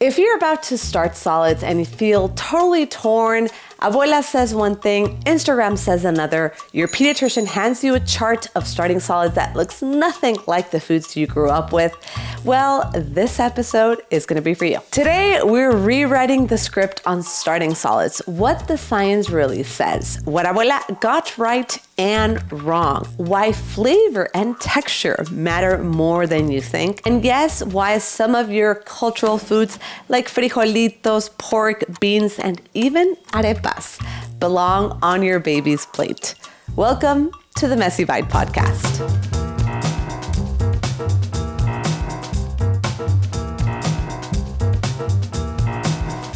If you're about to start solids and you feel totally torn, abuela says one thing, Instagram says another, your pediatrician hands you a chart of starting solids that looks nothing like the foods you grew up with, well, this episode is going to be for you. Today, we're rewriting the script on starting solids, what the science really says, what abuela got right and wrong, why flavor and texture matter more than you think, and yes, why some of your cultural foods like frijolitos, pork, beans, and even arepas belong on your baby's plate. Welcome to the Messy Bite Podcast.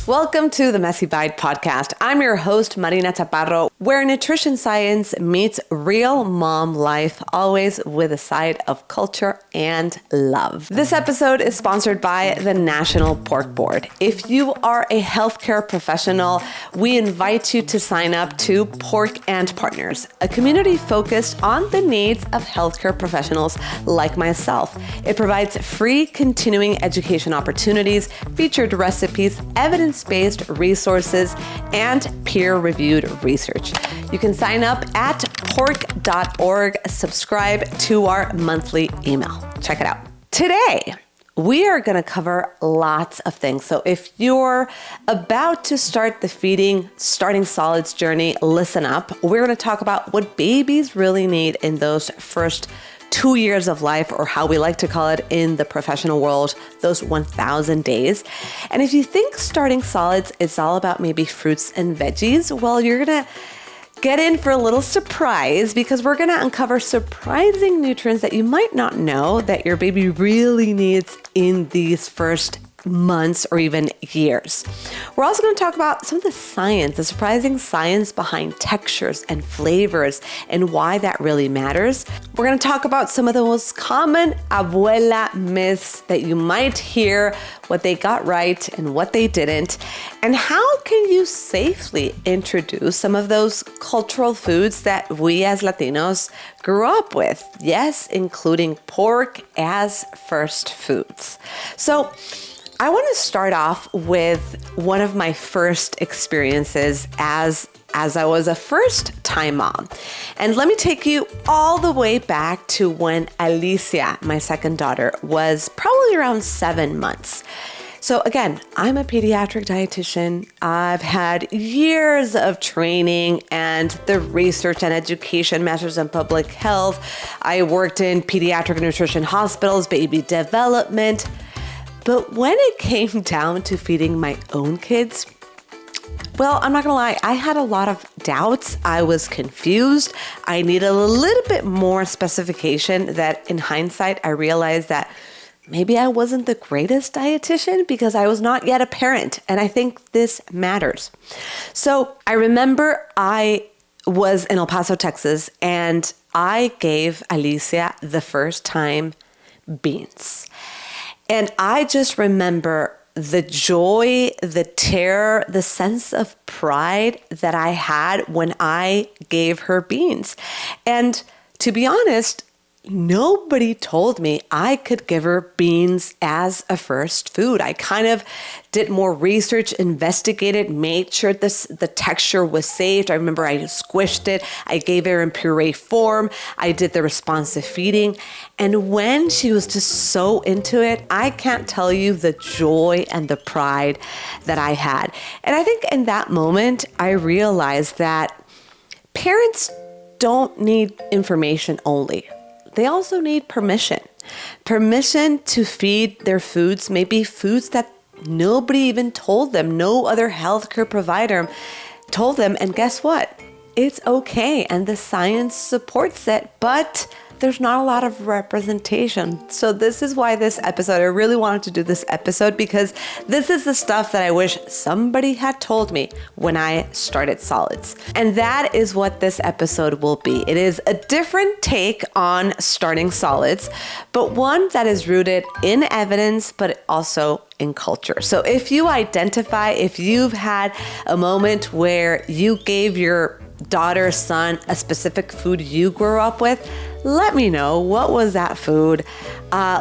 Welcome to the Messy Bite Podcast. I'm your host, Marina Chaparro, where nutrition science meets real mom life, always with a side of culture and love. This episode is sponsored by the National Pork Board. If you are a healthcare professional, we invite you to sign up to Pork and Partners, a community focused on the needs of healthcare professionals like myself. It provides free continuing education opportunities, featured recipes, evidence-based resources, and peer-reviewed research. You can sign up at pork.org, subscribe to our monthly email. Check it out. Today, we are going to cover lots of things. So if you're about to start the starting solids journey, listen up. We're going to talk about what babies really need in those first 2 years of life, or how we like to call it in the professional world, those 1,000 days. And if you think starting solids is all about maybe fruits and veggies, well, you're gonna get in for a little surprise, because we're gonna uncover surprising nutrients that you might not know that your baby really needs in these first months or even years. We're also going to talk about some of the science, the surprising science behind textures and flavors and why that really matters. We're going to talk about some of the most common abuela myths that you might hear, what they got right and what they didn't, and how can you safely introduce some of those cultural foods that we as Latinos grew up with. Yes, including pork as first foods. So I want to start off with one of my first experiences as I was a first-time mom. And let me take you all the way back to when Alicia, my second daughter, was probably around 7 months. So again, I'm a pediatric dietitian. I've had years of training and the research and education measures in public health. I worked in pediatric nutrition hospitals, baby development. But when it came down to feeding my own kids, well, I'm not gonna lie, I had a lot of doubts. I was confused. I needed a little bit more specification that in hindsight, I realized that maybe I wasn't the greatest dietitian because I was not yet a parent. And I think this matters. So I remember I was in El Paso, Texas, and I gave Alicia the first time beans. And I just remember the joy, the terror, the sense of pride that I had when I gave her beans. And to be honest, nobody told me I could give her beans as a first food. I kind of did more research, investigated, made sure the texture was safe. I remember I squished it. I gave her in puree form. I did the responsive feeding. And when she was just so into it, I can't tell you the joy and the pride that I had. And I think in that moment, I realized that parents don't need information only. They also need permission to feed their foods, maybe foods that nobody even told them, no other healthcare provider told them. And guess what? It's okay. And the science supports it, but there's not a lot of representation. So this is why this episode, I really wanted to do this episode, because this is the stuff that I wish somebody had told me when I started solids. And that is what this episode will be. It is a different take on starting solids, but one that is rooted in evidence, but also in culture. So if you identify, if you've had a moment where you gave your daughter, son, a specific food you grew up with, let me know, what was that food?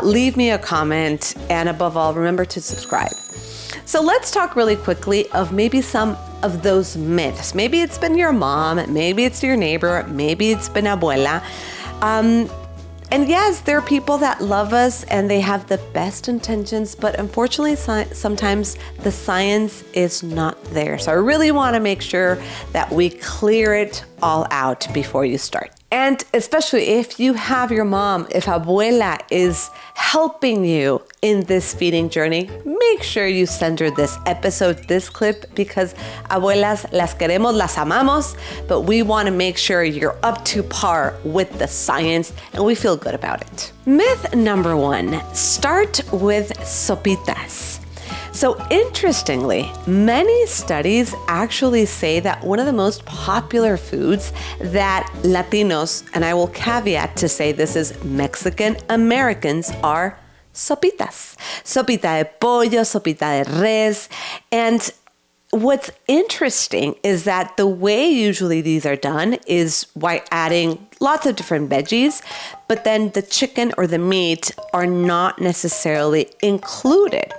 Leave me a comment, and above all, remember to subscribe. So let's talk really quickly of maybe some of those myths. Maybe it's been your mom, maybe it's your neighbor, maybe it's been abuela. And yes, there are people that love us and they have the best intentions, but unfortunately, sometimes the science is not there. So I really want to make sure that we clear it all out before you start. And especially if you have your mom, if abuela is helping you in this feeding journey, make sure you send her this episode, this clip, because abuelas las queremos, las amamos, but we want to make sure you're up to par with the science and we feel good about it. Myth number 1, start with sopitas. So interestingly, many studies actually say that one of the most popular foods that Latinos, and I will caveat to say this is Mexican Americans, are sopitas. Sopita de pollo, sopita de res. And what's interesting is that the way usually these are done is by adding lots of different veggies, but then the chicken or the meat are not necessarily included.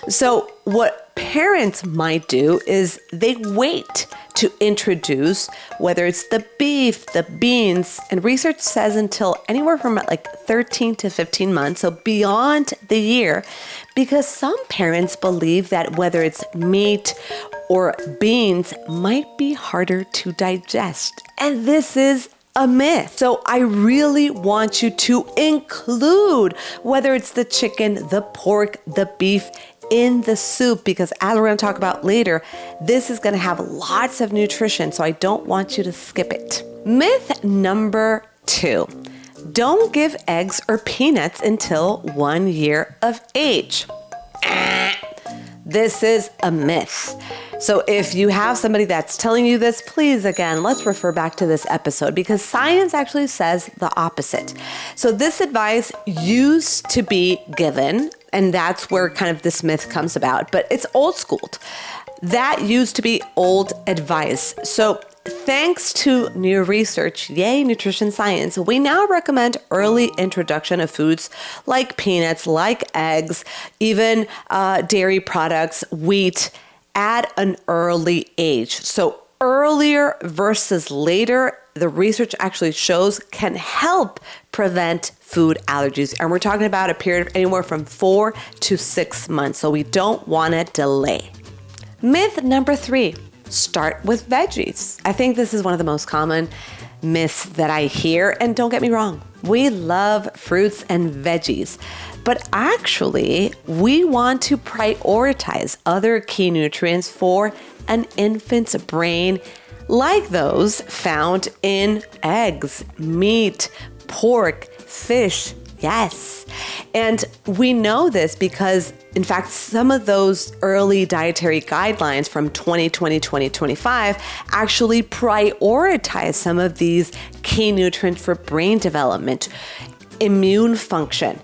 So what parents might do is they wait to introduce, whether it's the beef, the beans, and research says until anywhere from like 13 to 15 months, so beyond the year, because some parents believe that whether it's meat or beans might be harder to digest. And this is a myth. So I really want you to include whether it's the chicken, the pork, the beef in the soup, because as we're going to talk about later, this is going to have lots of nutrition. So I don't want you to skip it. Myth number 2, don't give eggs or peanuts until 1 year of age. This is a myth. So if you have somebody that's telling you this, please, again, let's refer back to this episode because science actually says the opposite. So this advice used to be given, and that's where kind of this myth comes about, but it's old schooled. That used to be old advice. So thanks to new research, yay, nutrition science, we now recommend early introduction of foods like peanuts, like eggs, even dairy products, wheat, at an early age. So earlier versus later, the research actually shows can help prevent food allergies. And we're talking about a period of anywhere from 4 to 6 months. So we don't want to delay. Myth number 3, start with veggies. I think this is one of the most common myths that I hear. And don't get me wrong, we love fruits and veggies. But actually, we want to prioritize other key nutrients for an infant's brain, like those found in eggs, meat, pork, fish. Yes. And we know this because, in fact, some of those early dietary guidelines from 2020, 2025 actually prioritize some of these key nutrients for brain development, immune function,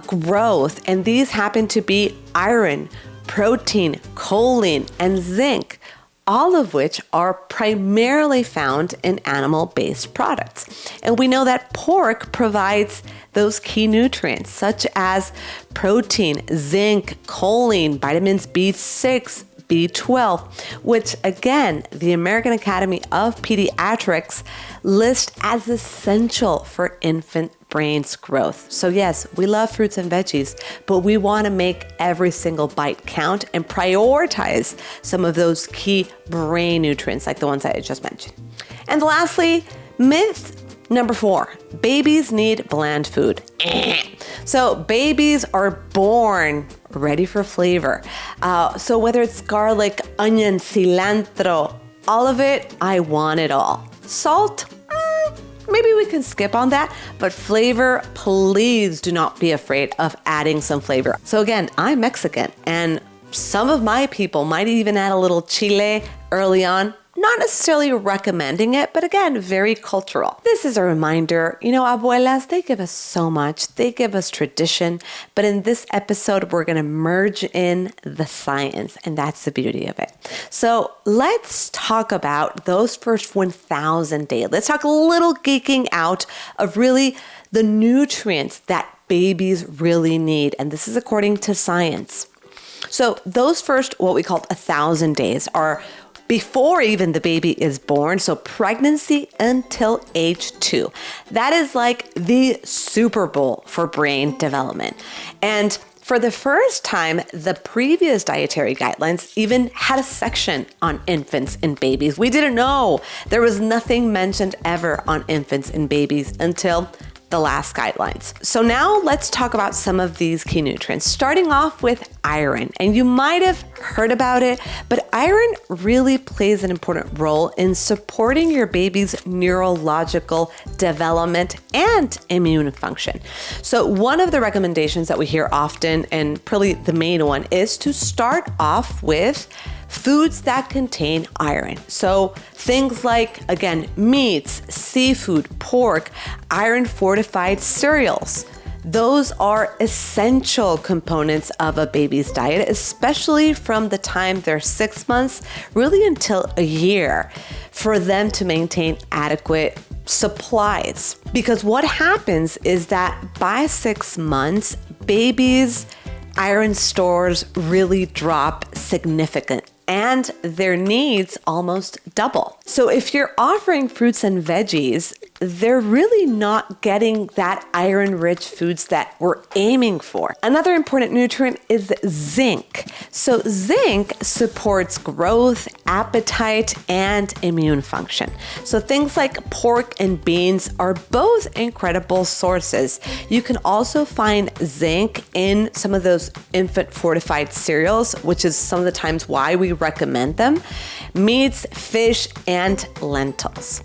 growth, and these happen to be iron, protein, choline, and zinc, all of which are primarily found in animal-based products. And we know that pork provides those key nutrients such as protein, zinc, choline, vitamins B6, B12, which again, the American Academy of Pediatrics list as essential for infant brain's growth. So yes, we love fruits and veggies, but we want to make every single bite count and prioritize some of those key brain nutrients like the ones I just mentioned. And lastly, myth number 4, babies need bland food. So babies are born ready for flavor. So whether it's garlic, onion, cilantro, all of it, I want it all. Salt, maybe we can skip on that, but flavor, please do not be afraid of adding some flavor. So again, I'm Mexican and some of my people might even add a little chile early on. Not necessarily recommending it, but again, very cultural. This is a reminder, abuelas, they give us so much. They give us tradition. But in this episode, we're going to merge in the science, and that's the beauty of it. So let's talk about those first 1,000 days. Let's talk a little geeking out of really the nutrients that babies really need. And this is according to science. So those first, what we call 1,000 days, are before even the baby is born. So pregnancy until age 2. That is like the Super Bowl for brain development. And for the first time, the previous dietary guidelines even had a section on infants and babies. We didn't know. There was nothing mentioned ever on infants and babies until the last guidelines. So now let's talk about some of these key nutrients, starting off with iron. And you might have heard about it, but iron really plays an important role in supporting your baby's neurological development and immune function. So one of the recommendations that we hear often, and probably the main one, is to start off with foods that contain iron. So things like, again, meats, seafood, pork, iron fortified cereals. Those are essential components of a baby's diet, especially from the time they're 6 months, really until a year, for them to maintain adequate supplies. Because what happens is that by 6 months, babies' iron stores really drop significantly, and their needs almost double. So if you're offering fruits and veggies, they're really not getting that iron-rich foods that we're aiming for. Another important nutrient is zinc. So zinc supports growth, appetite, and immune function. So things like pork and beans are both incredible sources. You can also find zinc in some of those infant fortified cereals, which is some of the times why we recommend them, meats, fish, and lentils.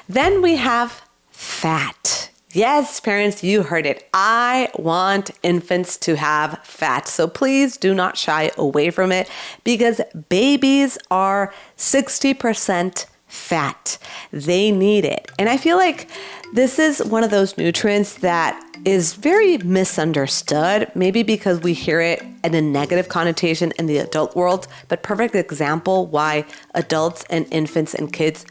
Then we have fat. Yes, parents, you heard it. I want infants to have fat. So please do not shy away from it, because babies are 60% fat. They need it. And I feel like this is one of those nutrients that is very misunderstood, maybe because we hear it in a negative connotation in the adult world, but perfect example why adults and infants and kids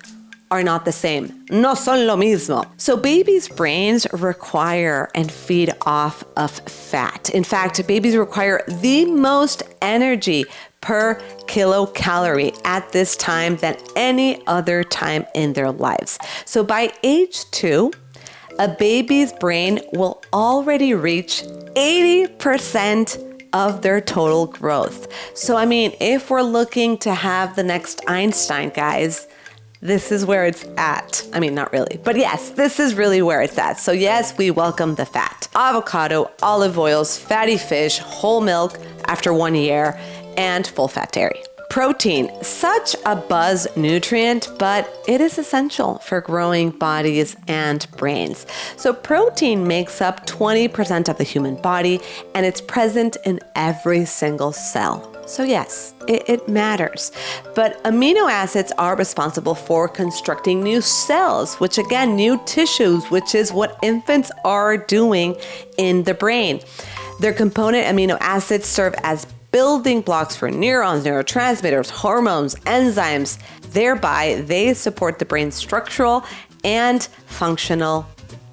are not the same. No son lo mismo. So babies' brains require and feed off of fat. In fact, babies require the most energy per kilocalorie at this time than any other time in their lives. So by age 2, a baby's brain will already reach 80% of their total growth. So I mean, if we're looking to have the next Einstein, guys, this is where it's at. I mean, not really, but yes, this is really where it's at. So yes, we welcome the fat. Avocado, olive oils, fatty fish, whole milk after 1 year, and full fat dairy. Protein, such a buzz nutrient, but it is essential for growing bodies and brains. So protein makes up 20% of the human body, and it's present in every single cell. So yes, it matters. But amino acids are responsible for constructing new cells, which again, new tissues, which is what infants are doing in the brain. Their component amino acids serve as building blocks for neurons, neurotransmitters, hormones, enzymes. Thereby, they support the brain's structural and functional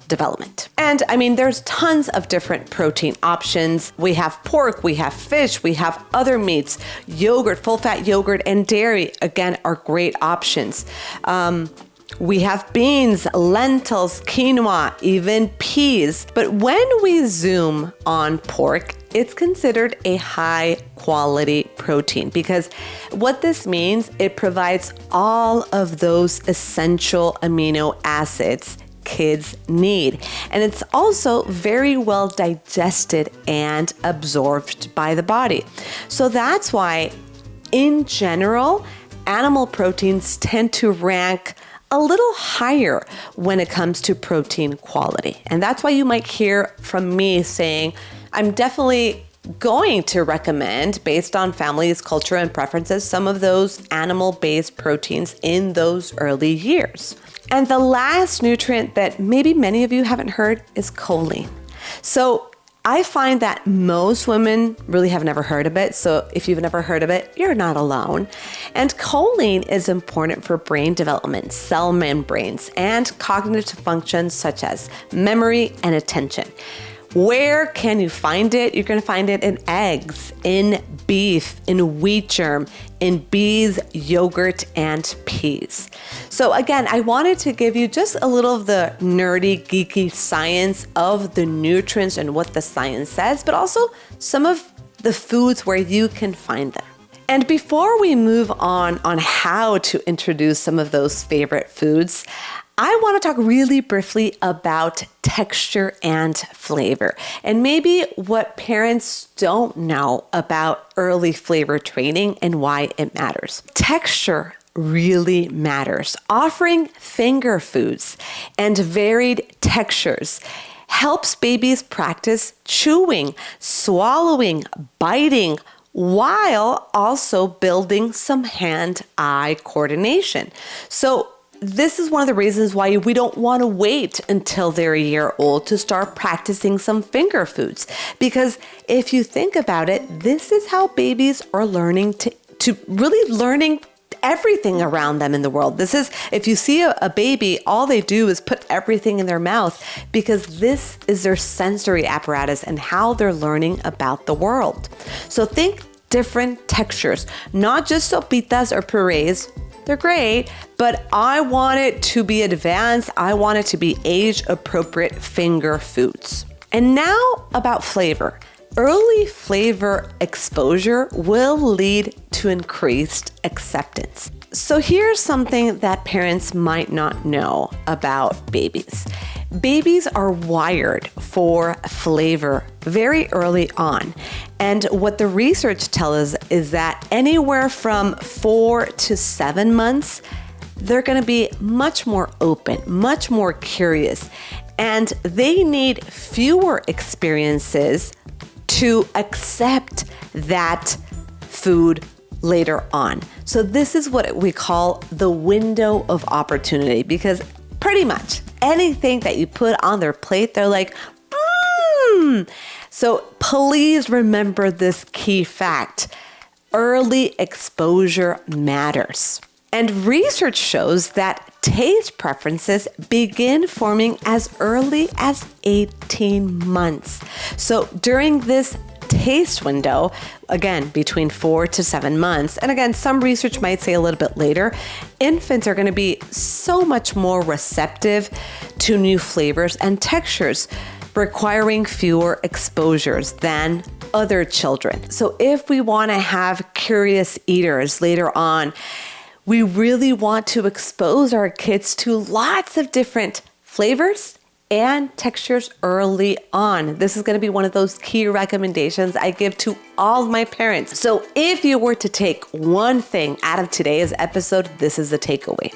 development. And I mean, there's tons of different protein options. We have pork, we have fish, we have other meats, yogurt, full fat yogurt, and dairy, again, are great options. We have beans, lentils, quinoa, even peas. But when we zoom on pork, it's considered a high quality protein, because what this means, it provides all of those essential amino acids kids need. And it's also very well digested and absorbed by the body. So that's why, in general, animal proteins tend to rank a little higher when it comes to protein quality. And that's why you might hear from me saying, I'm definitely going to recommend, based on families, culture, and preferences, some of those animal-based proteins in those early years. And the last nutrient that maybe many of you haven't heard is choline. So I find that most women really have never heard of it. So if you've never heard of it, you're not alone. And choline is important for brain development, cell membranes, and cognitive functions such as memory and attention. Where can you find it? You're going to find it in eggs, in beef, in wheat germ, in bees, yogurt, and peas. So again, I wanted to give you just a little of the nerdy, geeky science of the nutrients and what the science says, but also some of the foods where you can find them. And before we move on how to introduce some of those favorite foods, I want to talk really briefly about texture and flavor, and maybe what parents don't know about early flavor training and why it matters. Texture really matters. Offering finger foods and varied textures helps babies practice chewing, swallowing, biting, while also building some hand-eye coordination. So this is one of the reasons why we don't want to wait until they're a year old to start practicing some finger foods. Because if you think about it, this is how babies are learning to really learning everything around them in the world. This is, if you see a baby, all they do is put everything in their mouth because this is their sensory apparatus and how they're learning about the world. So think different textures, not just sopitas or purees. They're great, but I want it to be advanced. I want it to be age-appropriate finger foods. And now about flavor. Early flavor exposure will lead to increased acceptance. So here's something that parents might not know about babies. Babies are wired for flavor very early on. And what the research tells us is that anywhere from 4 to 7 months, they're going to be much more open, much more curious, and they need fewer experiences to accept that food later on. So this is what we call the window of opportunity, because pretty much anything that you put on their plate, they're like, So please remember this key fact. Early exposure matters. And research shows that taste preferences begin forming as early as 18 months. So during this taste window, again, between 4 to 7 months, and again, some research might say a little bit later, infants are going to be so much more receptive to new flavors and textures, requiring fewer exposures than other children. So if we want to have curious eaters later on, we really want to expose our kids to lots of different flavors and textures early on. This is going to be one of those key recommendations I give to all of my parents. So if you were to take one thing out of today's episode, this is the takeaway.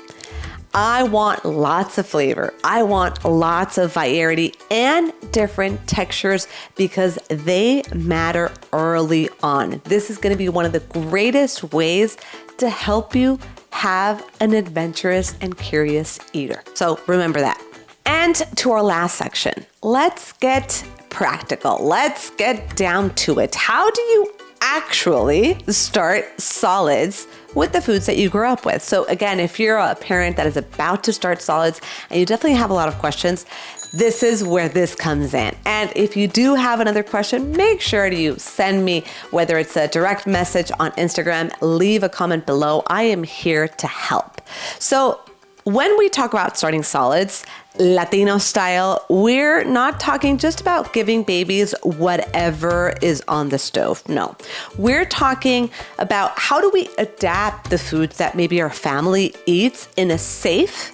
I want lots of flavor. I want lots of variety and different textures because they matter early on. This is going to be one of the greatest ways to help you have an adventurous and curious eater. So remember that. And to our last section, let's get practical. Let's get down to it. How do you actually start solids with the foods that you grew up with? So again, if you're a parent that is about to start solids and you definitely have a lot of questions, this is where this comes in. And if you do have another question, make sure to send me, whether it's a direct message on Instagram, leave a comment below. I am here to help. So when we talk about starting solids, Latino style, we're not talking just about giving babies whatever is on the stove. No, we're talking about how do we adapt the foods that maybe our family eats in a safe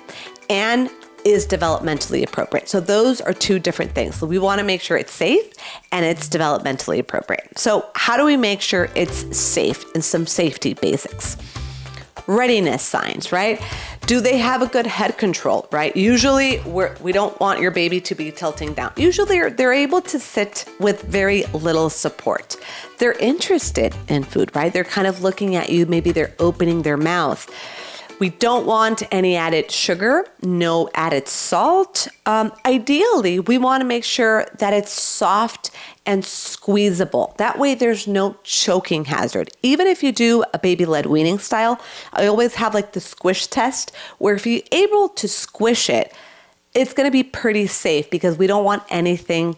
and is developmentally appropriate. So those are two different things. So we want to make sure it's safe and it's developmentally appropriate. So how do we make sure it's safe, and some safety basics? Readiness signs, right? Do they have a good head control, right? Usually we don't want your baby to be tilting down. Usually they're able to sit with very little support. They're interested in food, right? They're kind of looking at you. Maybe they're opening their mouth. We don't want any added sugar, no added salt. Ideally, we want to make sure that it's soft and squeezable. That way there's no choking hazard. Even if you do a baby-led weaning style, I always have like the squish test, where if you're able to squish it, it's going to be pretty safe because we don't want anything,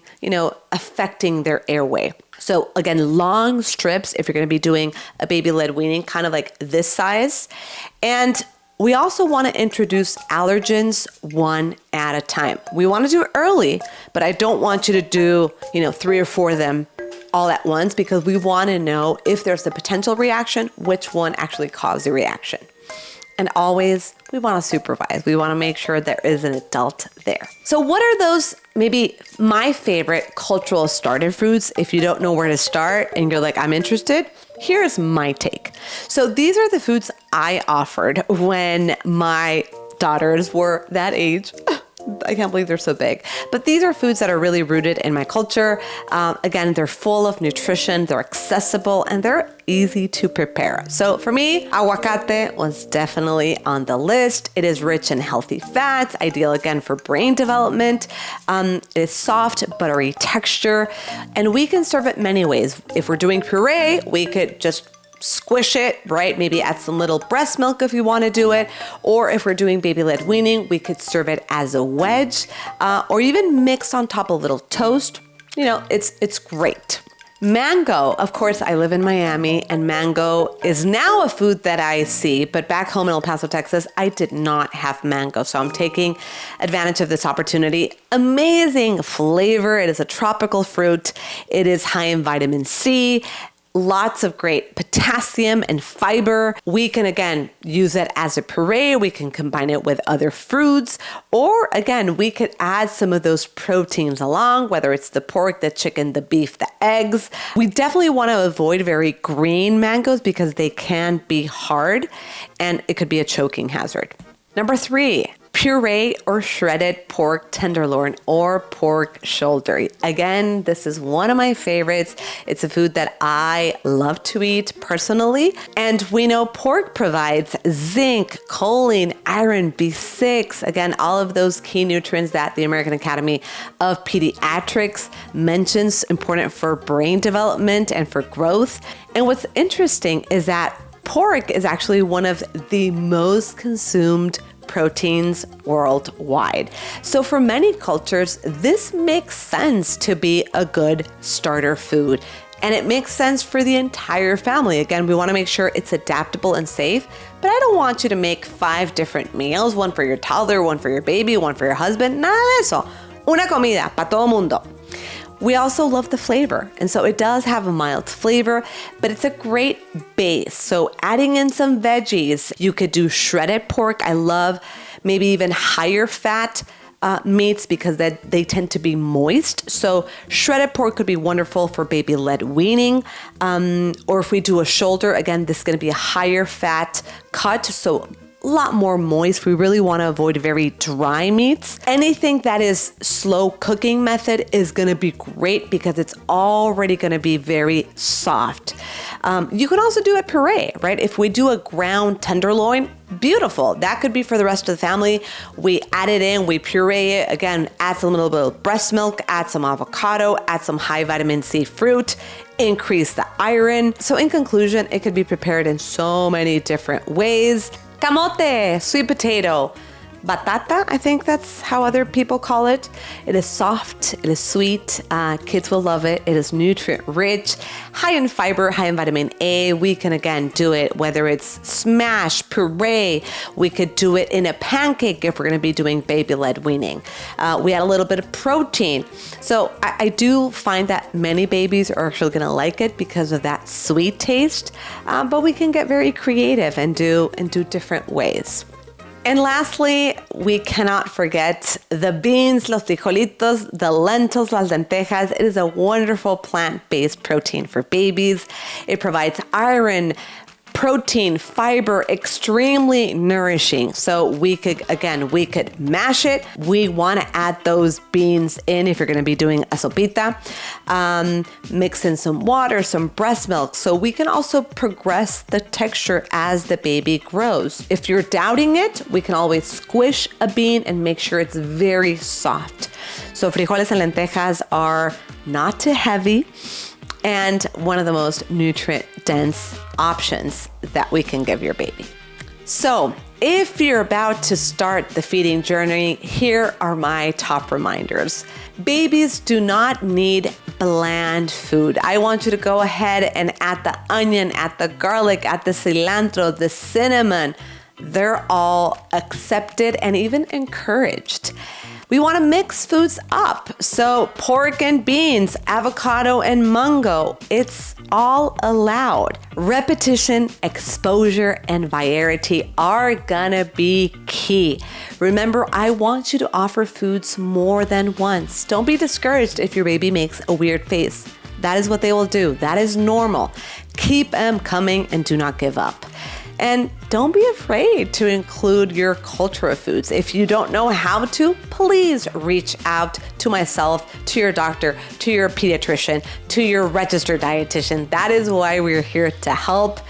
affecting their airway. So again, long strips if you're going to be doing a baby-led weaning, kind of like this size. And we also want to introduce allergens one at a time. We want to do it early, but I don't want you to do, 3 or 4 of them all at once because we want to know if there's a potential reaction, which one actually caused the reaction. And always, we want to supervise. We want to make sure there is an adult there. So what are those, maybe my favorite cultural starter foods? If you don't know where to start and you're like, I'm interested, here's my take. So these are the foods I offered when my daughters were that age. I can't believe they're so big. But these are foods that are really rooted in my culture. Again, they're full of nutrition, they're accessible, and they're easy to prepare. So for me, aguacate was definitely on the list. It is rich in healthy fats, ideal again for brain development. It is soft, buttery texture, and we can serve it many ways. If we're doing puree, we could just squish it, right? Maybe add some little breast milk if you want to do it. Or if we're doing baby-led weaning, we could serve it as a wedge or even mix on top of a little toast. It's great. Mango, of course, I live in Miami and mango is now a food that I see, but back home in El Paso, Texas, I did not have mango. So I'm taking advantage of this opportunity. Amazing flavor. It is a tropical fruit. It is high in vitamin C. Lots of great potassium and fiber. We can, again, use it as a puree. We can combine it with other fruits. Or, again, we could add some of those proteins along, whether it's the pork, the chicken, the beef, the eggs. We definitely want to avoid very green mangoes because they can be hard and it could be a choking hazard. Number 3, puree or shredded pork tenderloin or pork shoulder. Again, this is one of my favorites. It's a food that I love to eat personally. And we know pork provides zinc, choline, iron, B6. Again, all of those key nutrients that the American Academy of Pediatrics mentions important for brain development and for growth. And what's interesting is that pork is actually one of the most consumed proteins worldwide. So for many cultures, this makes sense to be a good starter food. And it makes sense for the entire family. Again, we want to make sure it's adaptable and safe, but I don't want you to make 5 different meals, one for your toddler, one for your baby, one for your husband, nada de eso. Una comida para todo mundo. We also love the flavor. And so it does have a mild flavor, but it's a great base. So adding in some veggies, you could do shredded pork. I love maybe even higher fat meats because they tend to be moist. So shredded pork could be wonderful for baby-led weaning. Or if we do a shoulder, again, this is going to be a higher fat cut. So a lot more moist. We really want to avoid very dry meats. Anything that is slow cooking method is going to be great because it's already going to be very soft. You can also do a puree, right? If we do a ground tenderloin, beautiful. That could be for the rest of the family. We add it in, we puree it. Again, add some little bit of breast milk, add some avocado, add some high vitamin C fruit, increase the iron. So in conclusion, it could be prepared in so many different ways. Camote, sweet potato, batata, I think that's how other people call it. It is soft, it is sweet, kids will love it. It is nutrient rich, high in fiber, high in vitamin A. We can again do it whether it's smash, puree. We could do it in a pancake if we're gonna be doing baby-led weaning. We add a little bit of protein. So I do find that many babies are actually gonna like it because of that sweet taste, but we can get very creative and do different ways. And lastly, we cannot forget the beans, los frijolitos, the lentils, las lentejas. It is a wonderful plant-based protein for babies. It provides iron, protein, fiber, extremely nourishing. So we could mash it. We want to add those beans in if you're going to be doing a sopita. Mix in some water, some breast milk. So we can also progress the texture as the baby grows. If you're doubting it, we can always squish a bean and make sure it's very soft. So frijoles and lentejas are not too heavy and one of the most nutrient-dense options that we can give your baby. So, if you're about to start the feeding journey, here are my top reminders. Babies do not need bland food. I want you to go ahead and add the onion, add the garlic, add the cilantro, the cinnamon. They're all accepted and even encouraged. We want to mix foods up. So pork and beans, avocado and mango, it's all allowed. Repetition, exposure, and variety are gonna be key. Remember, I want you to offer foods more than once. Don't be discouraged if your baby makes a weird face. That is what they will do. That is normal. Keep them coming and do not give up. And don't be afraid to include your cultural foods. If you don't know how to, please reach out to myself, to your doctor, to your pediatrician, to your registered dietitian. That is why we're here to help.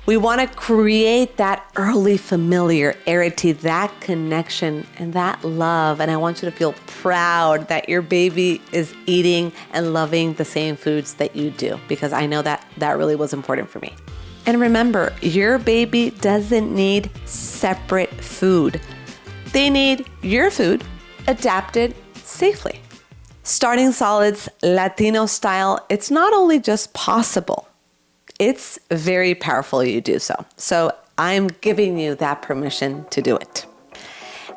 We want to create that early familiarity, that connection, and that love. And I want you to feel proud that your baby is eating and loving the same foods that you do, because I know that really was important for me. And remember, your baby doesn't need separate food. They need your food adapted safely. Starting solids Latino style, it's not only just possible, it's very powerful you do so. So I'm giving you that permission to do it.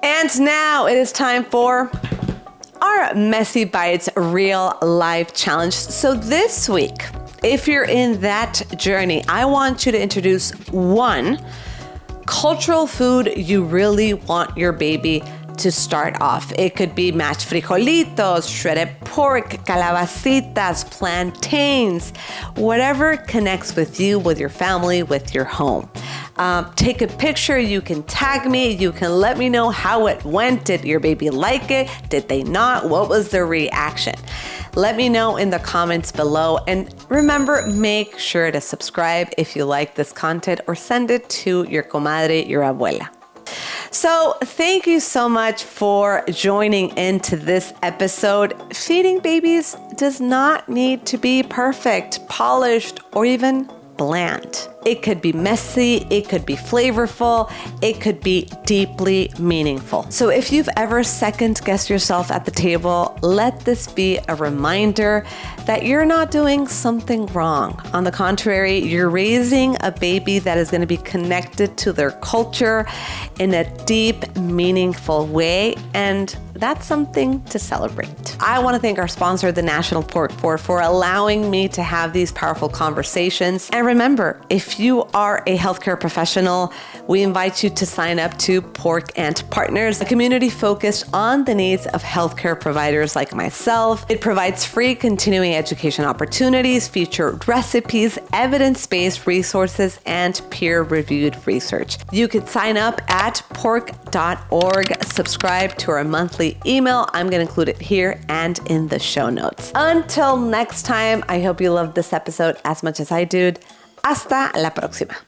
And now it is time for our Messy Bites Real Life Challenge. So this week, if you're in that journey, I want you to introduce one cultural food you really want your baby to start off. It could be mashed frijolitos, shredded pork, calabacitas, plantains, whatever connects with you, with your family, with your home. Take a picture, you can tag me, you can let me know how it went. Did your baby like it? Did they not? What was their reaction? Let me know in the comments below. And remember, make sure to subscribe if you like this content, or send it to your comadre, your abuela. So thank you so much for joining into this episode. Feeding babies does not need to be perfect, polished, or even bland. It could be messy, it could be flavorful, it could be deeply meaningful. So if you've ever second-guessed yourself at the table, let this be a reminder that you're not doing something wrong. On the contrary, you're raising a baby that is going to be connected to their culture in a deep, meaningful way, and that's something to celebrate. I want to thank our sponsor, the National Pork Board, for allowing me to have these powerful conversations. And remember, if you are a healthcare professional, we invite you to sign up to Pork and Partners, a community focused on the needs of healthcare providers like myself. It provides free continuing education opportunities, featured recipes, evidence-based resources, and peer-reviewed research. You can sign up at pork.org, subscribe to our monthly email. I'm going to include it here and in the show notes. Until next time, I hope you loved this episode as much as I did. Hasta la próxima.